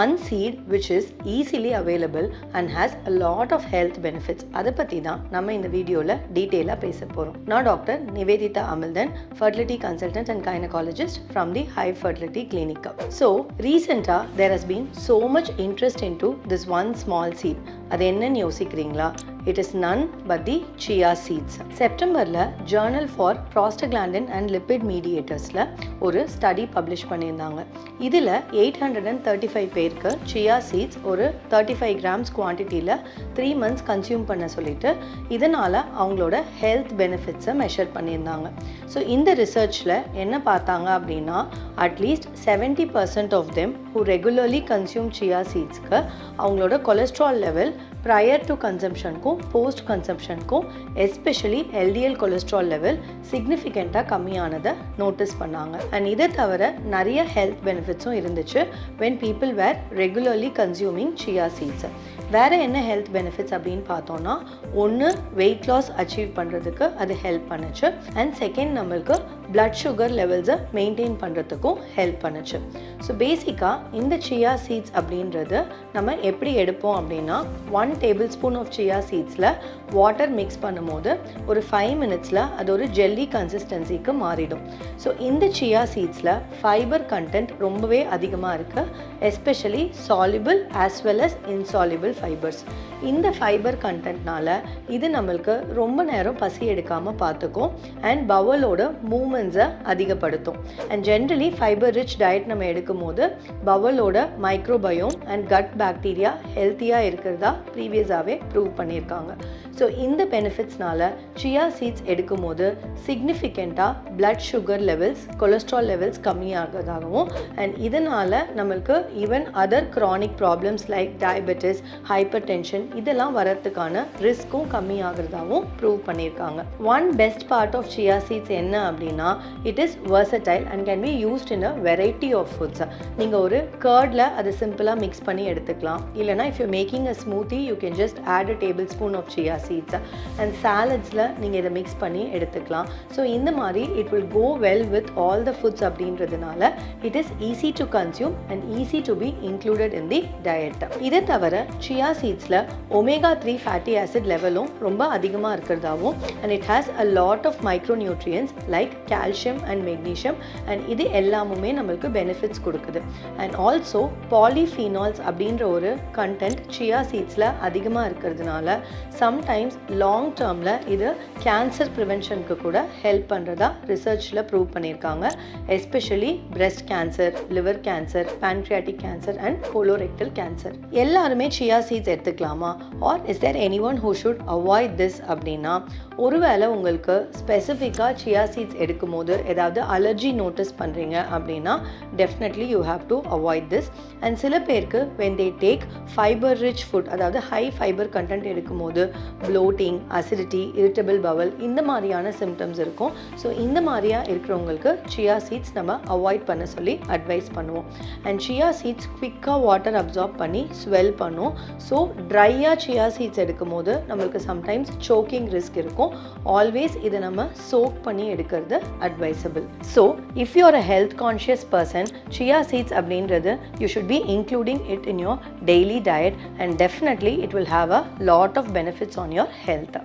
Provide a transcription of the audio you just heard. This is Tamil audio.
one seed which is easily available and has a lot of health benefits. அதை பற்றி தான் நம்ம இந்த வீடியோவில் டீட்டெயிலாக பேச போகிறோம். நான் doctor Nivedita Amilthan, fertility consultant and gynecologist from the Hive Fertility Clinic. So, recently there has been so much interest into this one small seed. அது என்னன்னு யோசிக்கிறீங்களா? It is none but the chia seeds. செப்டம்பரில் ஜேர்னல் ஃபார் ப்ராஸ்டக்லாண்டின் அண்ட் லிப்பிட் மீடியேட்டர்ஸில் ஒரு ஸ்டடி பப்ளிஷ் பண்ணியிருந்தாங்க. இதில் 835 பேருக்கு chia seeds ஒரு 35 grams குவான்டிட்டியில் 3 months கன்சியூம் பண்ண சொல்லிட்டு இதனால் அவங்களோட ஹெல்த் பெனிஃபிட்ஸை மெஷர் பண்ணியிருந்தாங்க. ஸோ இந்த ரிசர்ச்சில் என்ன பார்த்தாங்க அப்படின்னா, அட்லீஸ்ட் 70% of them who regularly consume chia seedsக்கு அவங்களோட கொலஸ்ட்ரால் லெவல் ப்ரையர் டு கன்சம்ஷனுக்கும் போஸ்ட் கன்சம்ஷனுக்கும் எஸ்பெஷலி எல்டிஎல் கொலஸ்ட்ரால் லெவல் சிக்னிஃபிகண்ட்டாக கம்மியானதை நோட்டீஸ் பண்ணாங்க. அண்ட் இதை தவிர நிறைய ஹெல்த் பெனிஃபிட்ஸும் இருந்துச்சு when people were regularly consuming chia seeds. வேறு என்ன ஹெல்த் பெனிஃபிட்ஸ் அப்படின்னு பார்த்தோன்னா, ஒன்று வெயிட் லாஸ் அச்சீவ் பண்ணுறதுக்கு அது ஹெல்ப் பண்ணுச்சு. அண்ட் செகண்ட், நம்மளுக்கு பிளட் சுகர் லெவல்ஸை மெயின்டைன் பண்ணுறதுக்கும் ஹெல்ப் பண்ணுச்சு. ஸோ பேசிக்காக இந்த chia seeds அப்படின்றது நம்ம எப்படி எடுப்போம் அப்படின்னா, 1 tablespoon ஆஃப் chia seedsல வாட்டர் மிக்ஸ் பண்ணும்போது ஒரு 5 minutesல அது ஒரு ஜெல்லி கன்சிஸ்டன்சிக்கு மாறிடும். ஸோ இந்த chia seedsல ஃபைபர் கண்டென்ட் ரொம்பவே அதிகமாக இருக்குது, especially soluble as well as insoluble fibres. இந்த ஃபைபர் கண்டென்ட்னால இது நம்மளுக்கு ரொம்ப நேரம் பசி எடுக்காமல் பார்த்துக்கும் அண்ட் பவலோட மூமெண்ட்ஸை அதிகப்படுத்தும். And generally fibre rich diet நம்ம எடுக்கும் போது பவலோட மைக்ரோபயோம் அண்ட் கட் பாக்டீரியா ஹெல்த்தியாக இருக்கிறதா ப்ரீவியஸாகவே ப்ரூவ் பண்ணியிருக்காங்க. ஸோ இந்த பெனிஃபிட்ஸ்னால chia seeds எடுக்கும் போது சிக்னிஃபிகண்ட்டாக blood sugar levels, cholesterol levels கம்மியாகிறதாகவும் அண்ட் இதனால் நம்மளுக்கு even other chronic problems like diabetes, hypertension இதெல்லாம் வரத்துக்கான ரிஸ்க்கும் கம்மியாகிறதாகவும் ப்ரூவ் பண்ணியிருக்காங்க. One best part of chia seeds என்ன அப்படின்னா, it is versatile and can be used in a variety of foods. நீங்கள் ஒரு கர்டில் அதை சிம்பிளாக மிக்ஸ் பண்ணி எடுத்துக்கலாம். இல்லைனா if you making a smoothie you can just add a tablespoon of chia seeds and சாலட்ஸில் நீங்கள் இதை மிக்ஸ் பண்ணி எடுத்துக்கலாம். ஸோ இந்த மாதிரி it will go well with all the foods அப்படின்றதுனால it is easy to consume and easy to be included in the diet. இதை தவிர chia seedsல omega 3 fatty acid லெவலும் ரொம்ப அதிகமாக இருக்கிறதாவும் and it has a lot of micronutrients like calcium and magnesium and இது எல்லாமுமே நம்மளுக்கு பெனிஃபிட்ஸ் கொடுக்குது. அண்ட் ஆல்சோ பாலிஃபீனால்ஸ் அப்படின்ற ஒரு கண்டென்ட் chia seedsல அதிகமாக இருக்கிறதுனால சம்டைம்ஸ் லாங் டேர்மில் இது கேன்சர் ப்ரிவென்ஷனுக்கு கூட ஹெல்ப் பண்ணுறதா ரிசர்ச்சில் ப்ரூவ் பண்ணியிருக்காங்க. Especially breast cancer, liver cancer, pancreatic cancer and colorectal cancer. எல்லாருமே chia seeds எடுத்துக்கலாமா or is there any one who should avoid this அப்படின்னா, ஒருவேளை உங்களுக்கு ஸ்பெசிஃபிக்காக chia seeds எடுக்கும் போது ஏதாவது அலர்ஜி நோட்டீஸ் பண்ணுறீங்க அப்படின்னா definitely you have to avoid this. And சில பேருக்கு when they take fibre rich food, அதாவது ஹை ஃபைபர் கண்டென்ட் எடுக்கும் போது ப்ளோட்டிங், அசிடிட்டி, இரிட்டபிள் பவல் இந்த மாதிரியான சிம்டம்ஸ் இருக்கும். ஸோ இந்த மாதிரியா இருக்கிறவங்களுக்கு chia seeds நம்ம அவாய்ட் பண்ண சொல்லி அட்வைஸ் பண்ணுவோம். அண்ட் chia seeds குவிக்காக வாட்டர் அப்சார்ப் பண்ணி ஸ்வெல் பண்ணும். ஸோ ட்ரையாக chia seeds எடுக்கும் போது நம்மளுக்கு சம்டைம்ஸ் சோக்கிங் ரிஸ்க் இருக்கும். ஆல்வேஸ் இதை நம்ம சோக் பண்ணி எடுக்கிறது advisable. So if you are a health conscious person, chia seeds அப்படின்றது you should be including it in your daily diet and definitely it will have a lot of benefits on your health.